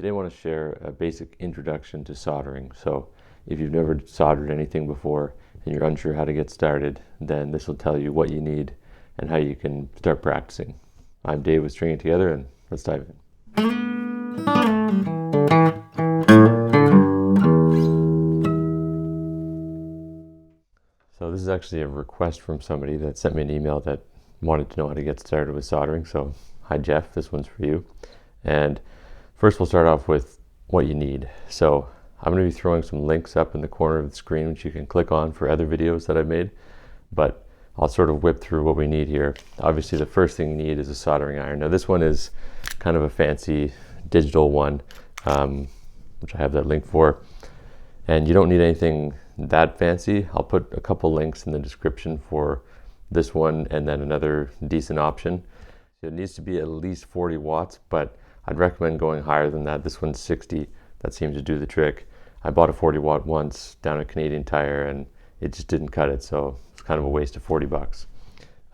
Today I want to share a basic introduction to soldering. So if you've never soldered anything before and you're unsure how to get started, then this will tell you what you need and how you can start practicing. I'm Dave with Stringing It Together, and let's dive in. So this is actually a request from somebody that sent me an email that wanted to know how to get started with soldering. So hi Jeff, this one's for you. And first we'll start off with what you need. So I'm going to be throwing some links up in the corner of the screen which you can click on for other videos that I've made, but I'll sort of whip through what we need here. Obviously the first thing you need is a soldering iron. Now this one is kind of a fancy digital one, which I have that link for, and you don't need anything that fancy. I'll put a couple links in the description for this one and then another decent option. It needs to be at least 40 watts, but I'd recommend going higher than that. This one's 60. That seems to do the trick. I bought a 40 watt once down at Canadian Tire and it just didn't cut it, so it's kind of a waste of 40 bucks.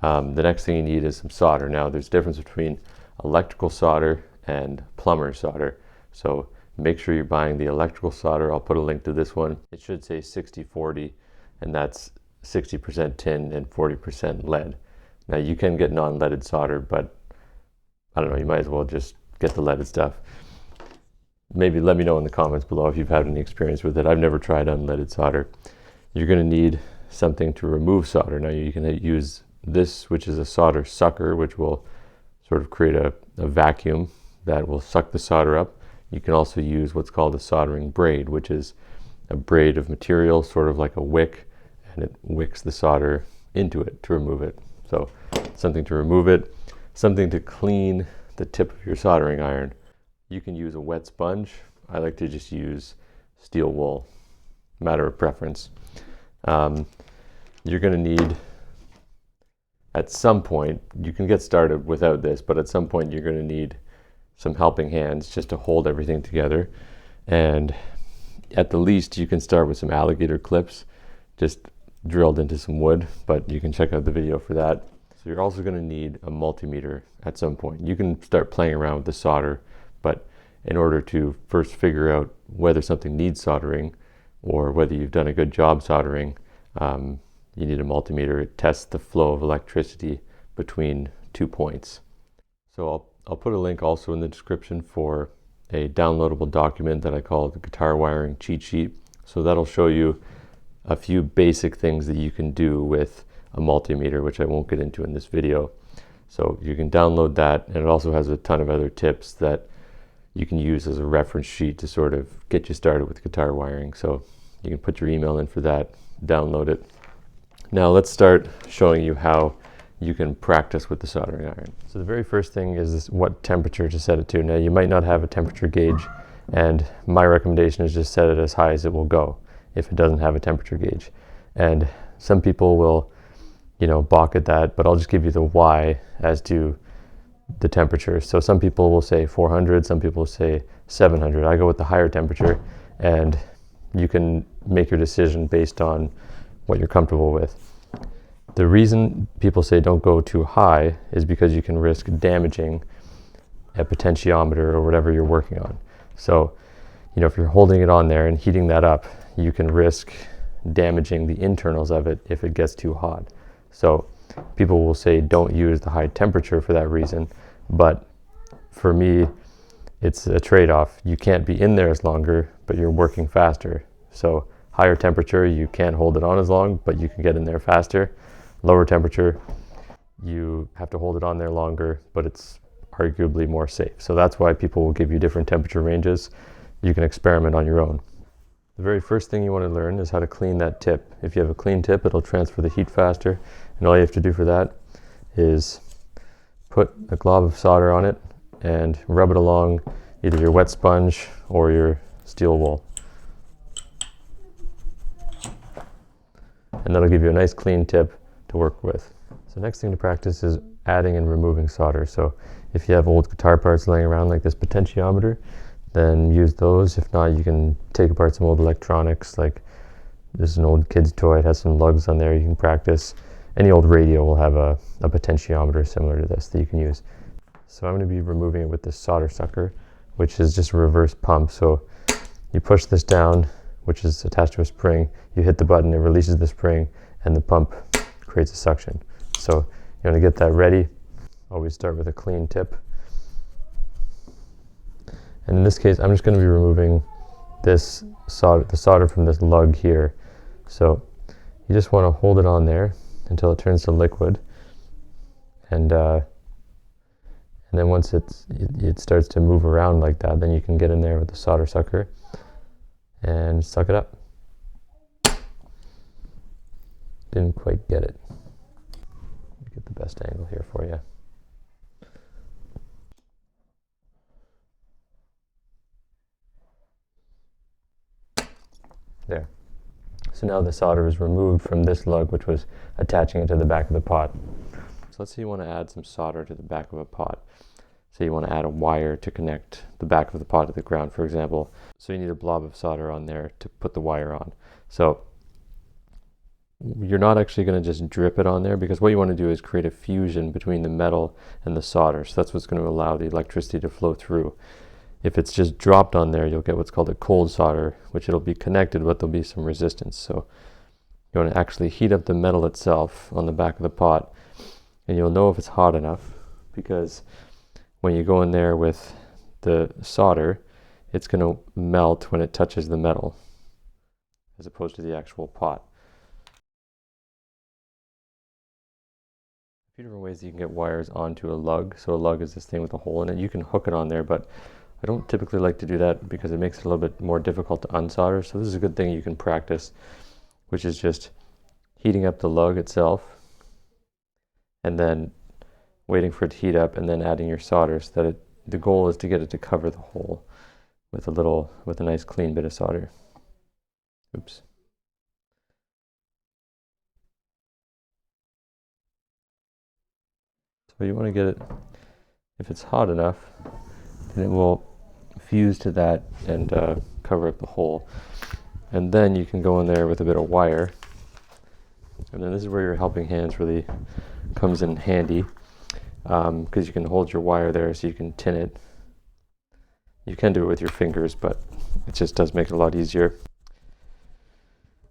The next thing you need is some solder. Now there's a difference between electrical solder and plumber solder, so make sure you're buying the electrical solder. I'll put a link to this one. It should say 60-40, and that's 60% tin and 40% lead. Now you can get non-leaded solder, but I don't know, you might as well just get the leaded stuff. Maybe let me know in the comments below if you've had any experience with it. I've never tried unleaded solder. You're going to need something to remove solder. Now you can use this, which is a solder sucker, which will sort of create a vacuum that will suck the solder up. You can also use what's called a soldering braid, which is a braid of material, sort of like a wick, and it wicks the solder into it to remove it. So something to remove it, something to clean the tip of your soldering iron. You can use a wet sponge. I like to just use steel wool, matter of preference. You're going to need, at some point, you can get started without this, but at some point you're going to need some helping hands just to hold everything together. And at the least you can start with some alligator clips just drilled into some wood, but you can check out the video for that. So you're also going to need a multimeter at some point. You can start playing around with the solder, but in order to first figure out whether something needs soldering or whether you've done a good job soldering, you need a multimeter. It tests the flow of electricity between 2 points. So I'll put a link also in the description for a downloadable document that I call the guitar wiring cheat sheet. So that'll show you a few basic things that you can do with a multimeter, which I won't get into in this video. So you can download that, and it also has a ton of other tips that you can use as a reference sheet to sort of get you started with guitar wiring. So you can put your email in for that, download it. Now let's start showing you how you can practice with the soldering iron. So the very first thing is what temperature to set it to. Now you might not have a temperature gauge, and my recommendation is just set it as high as it will go if it doesn't have a temperature gauge. And some people will, balk at that, but I'll just give you the why as to the temperature. So some people will say 400, some people will say 700. I go with the higher temperature, and you can make your decision based on what you're comfortable with. The reason people say don't go too high is because you can risk damaging a potentiometer or whatever you're working on. So, if you're holding it on there and heating that up, you can risk damaging the internals of it if it gets too hot. So people will say don't use the high temperature for that reason, but for me it's a trade-off. You can't be in there as longer, but you're working faster. So higher temperature, you can't hold it on as long, but you can get in there faster. Lower temperature, you have to hold it on there longer, but it's arguably more safe. So that's why people will give you different temperature ranges. You can experiment on your own. The very first thing you want to learn is how to clean that tip. If you have a clean tip, it'll transfer the heat faster, and all you have to do for that is put a glob of solder on it and rub it along either your wet sponge or your steel wool. And that'll give you a nice clean tip to work with. So next thing to practice is adding and removing solder. So if you have old guitar parts laying around like this potentiometer, then use those. If not, you can take apart some old electronics. Like this is an old kid's toy. It has some lugs on there. You can practice. Any old radio will have a potentiometer similar to this that you can use. So I'm going to be removing it with this solder sucker, which is just a reverse pump. So you push this down, which is attached to a spring, you hit the button, it releases the spring, and the pump creates a suction. So you want to get that ready. Always start with a clean tip. And in this case, I'm just going to be removing this solder, the solder from this lug here. So you just want to hold it on there until it turns to liquid. And then once it starts to move around like that, then you can get in there with the solder sucker and suck it up. Didn't quite get it. Get the best angle here for you. There. So now the solder is removed from this lug, which was attaching it to the back of the pot. So let's say you want to add some solder to the back of a pot. Say you want to add a wire to connect the back of the pot to the ground, for example. So you need a blob of solder on there to put the wire on. So you're not actually going to just drip it on there, because what you want to do is create a fusion between the metal and the solder. So that's what's going to allow the electricity to flow through. If it's just dropped on there, you'll get what's called a cold solder, which it'll be connected, but there'll be some resistance. So you want to actually heat up the metal itself on the back of the pot, and you'll know if it's hot enough, because when you go in there with the solder, it's going to melt when it touches the metal, as opposed to the actual pot. A few different ways that you can get wires onto a lug. So a lug is this thing with a hole in it. You can hook it on there, but I don't typically like to do that because it makes it a little bit more difficult to unsolder. So this is a good thing you can practice, which is just heating up the lug itself and then waiting for it to heat up and then adding your solder, so that the goal is to get it to cover the hole with a nice clean bit of solder. Oops. So you want to get it, if it's hot enough, then it will fuse to that and cover up the hole. And then you can go in there with a bit of wire. And then this is where your helping hands really comes in handy, because you can hold your wire there so you can tin it. You can do it with your fingers, but it just does make it a lot easier.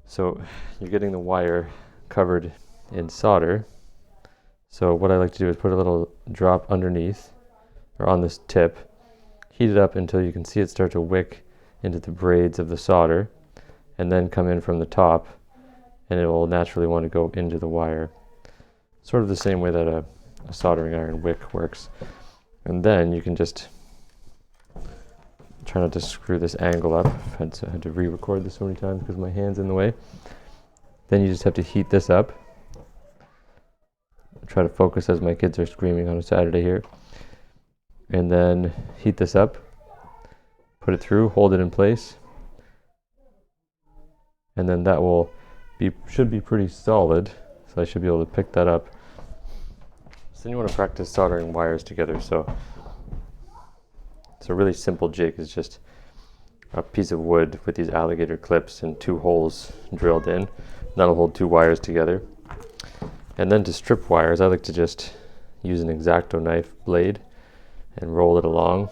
So you're getting the wire covered in solder. So what I like to do is put a little drop underneath, or on this tip, heat it up until you can see it start to wick into the braids of the solder, and then come in from the top, and it will naturally want to go into the wire. Sort of the same way that a soldering iron wick works. And then you can just try not to screw this angle up. I had to re-record this so many times because my hand's in the way. Then you just have to heat this up. Try to focus as my kids are screaming on a Saturday here. And then heat this up, put it through, hold it in place, and then that should be pretty solid, so I should be able to pick that up. So then you want to practice soldering wires together. So it's a really simple jig. It's just a piece of wood with these alligator clips and 2 holes drilled in. That'll hold 2 wires together. And then to strip wires, I like to just use an X-Acto knife blade and roll it along.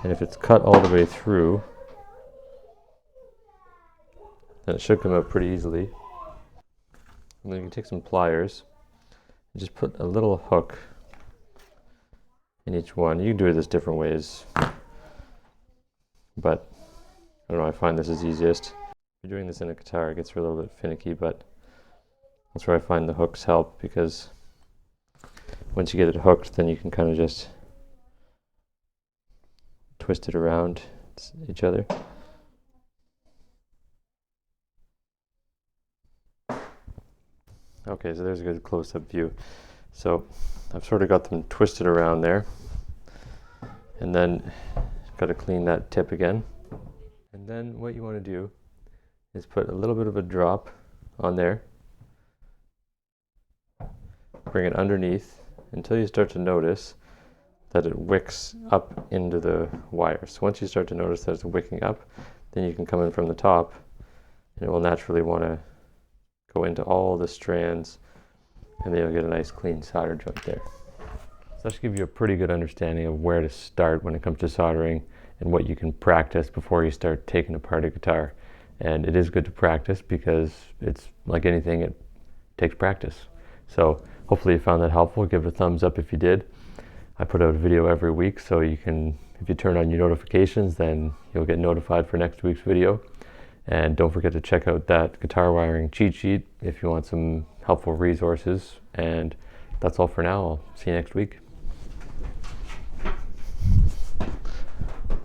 And if it's cut all the way through, then it should come out pretty easily. And then you can take some pliers and just put a little hook in each one. You can do this different ways, but I don't know, I find this is easiest. If you're doing this in a guitar, it gets a little bit finicky, but that's where I find the hooks help, because once you get it hooked, then you can kind of just twist it around each other. Okay, so there's a good close-up view. So I've sort of got them twisted around there, and then got to clean that tip again. And then what you want to do is put a little bit of a drop on there, bring it underneath until you start to notice that it wicks up into the wire. So once you start to notice that it's wicking up, then you can come in from the top, and it will naturally want to go into all the strands, and then you'll get a nice clean solder joint there. So that should give you a pretty good understanding of where to start when it comes to soldering and what you can practice before you start taking apart a guitar. And it is good to practice because it's like anything, it takes practice. So hopefully you found that helpful. Give it a thumbs up if you did. I put out a video every week, so you can, if you turn on your notifications, then you'll get notified for next week's video. And don't forget to check out that guitar wiring cheat sheet if you want some helpful resources. And that's all for now. I'll see you next week.